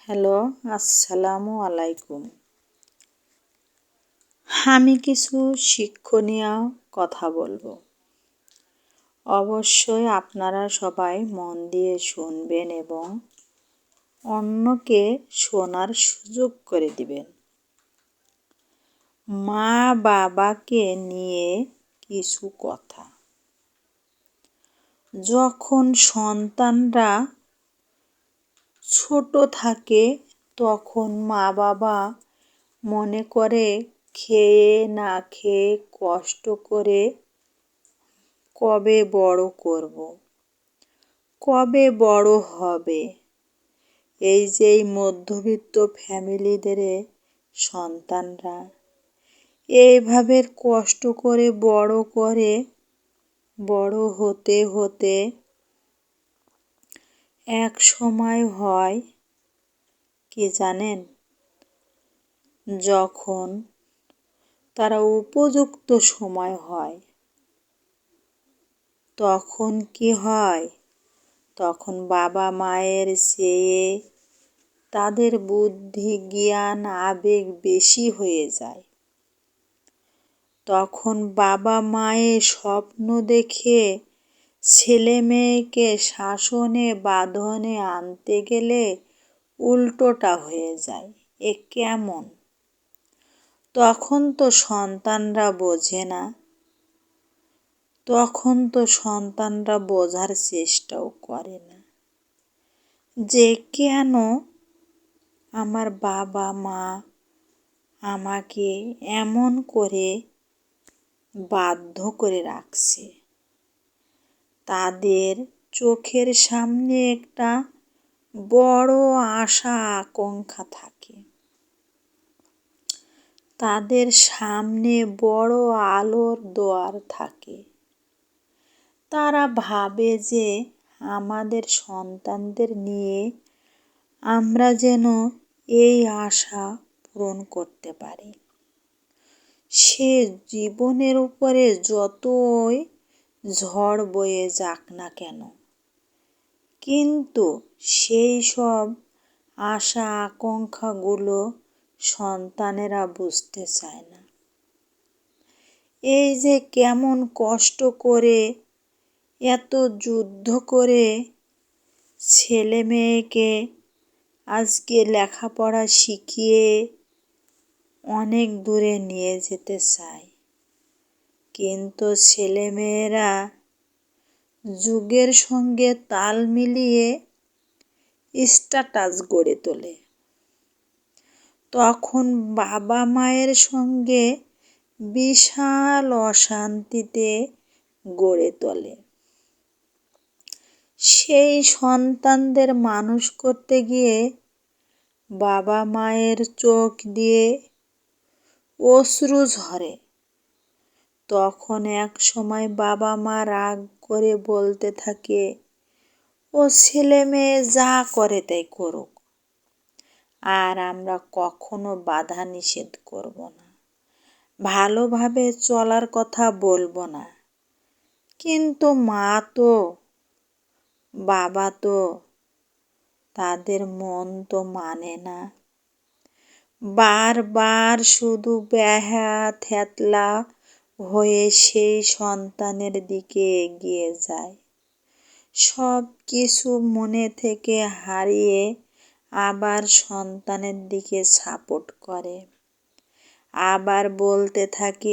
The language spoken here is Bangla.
হ্যালো, আসসালামু আলাইকুম। আমি কিছু শিক্ষণীয় কথা বলবো। অবশ্যই আপনারা সবাই মন দিয়ে শুনবেন এবং অন্যকে শোনার সুযোগ করে দিবেন। মা বাবাকে নিয়ে কিছু কথা। যখন সন্তানরা ছোট থাকে তখন মা বাবা মনে করে খেয়ে না খেয়ে কষ্ট করে কবে বড় করব, কবে বড় হবে। এই যে মধ্যবিত্ত ফ্যামিলিদের সন্তানরা এইভাবে কষ্ট করে বড় করে, বড় হতে হতে এক সময় হয় কি জানেন, যখন তারা উপযুক্ত সময় হয় তখন কি হয়, তখন বাবা মায়ের চেয়ে তাদের বুদ্ধি জ্ঞান আবেগ বেশি হয়ে যায়। তখন বাবা মায়ের স্বপ্ন দেখে ছেলে মেয়েকে শাসনে বাঁধনে আনতে গেলে উল্টোটা হয়ে যায়। এ কেমন? তখন তো সন্তানরা বোঝে না, তখন তো সন্তানরা বোঝার চেষ্টাও করে না যে কেন আমার বাবা মা আমাকে এমন করে বাধ্য করে রাখছে। তাদের চোখের সামনে একটা বড় আশা আকাঙ্ক্ষা থাকে, তাদের সামনে বড় আলোর দুয়ার থাকে। তারা ভাবে যে আমাদের সন্তানদের নিয়ে আমরা যেন এই আশা পূরণ করতে পারি। সে জীবনের উপরে যতই ঝড় বয়ে যাক না কেন, কিন্তু সেই সব আশা আকাঙ্ক্ষাগুলো সন্তানেরা বুঝতে চায় না। এই যে কেমন কষ্ট করে, এত যুদ্ধ করে ছেলে মেয়েকে আজকে লেখাপড়া শিখিয়ে অনেক দূরে নিয়ে যেতে চায়, কিন্তু ছেলেমেয়েরা যুগের সঙ্গে তাল মিলিয়ে স্ট্যাটাস গড়ে তোলে। তখন বাবা মায়ের সঙ্গে বিশাল অশান্তিতে গড়ে তোলে। সেই সন্তানদের মানুষ করতে গিয়ে বাবা মায়ের চোখ দিয়ে অশ্রু ঝরে। তখন এক সময় বাবা মা রাগ করে বলতে থাকে, ও ছেলে মেয়ে যা করে তাই করুক, আর আমরা কখনো বাধা নিষেধ করব না, ভালোভাবে চলার কথা বলবো না। কিন্তু মা তো, বাবা তো তাদের মন তো মানে না। বারবার শুধু থ্যাতলা হয়ে সেই সন্তানের দিকে এগিয়ে যায়। সব কিছু মনে থেকে হারিয়ে আবার সন্তানের দিকে সাপোর্ট করে, আবার বলতে থাকে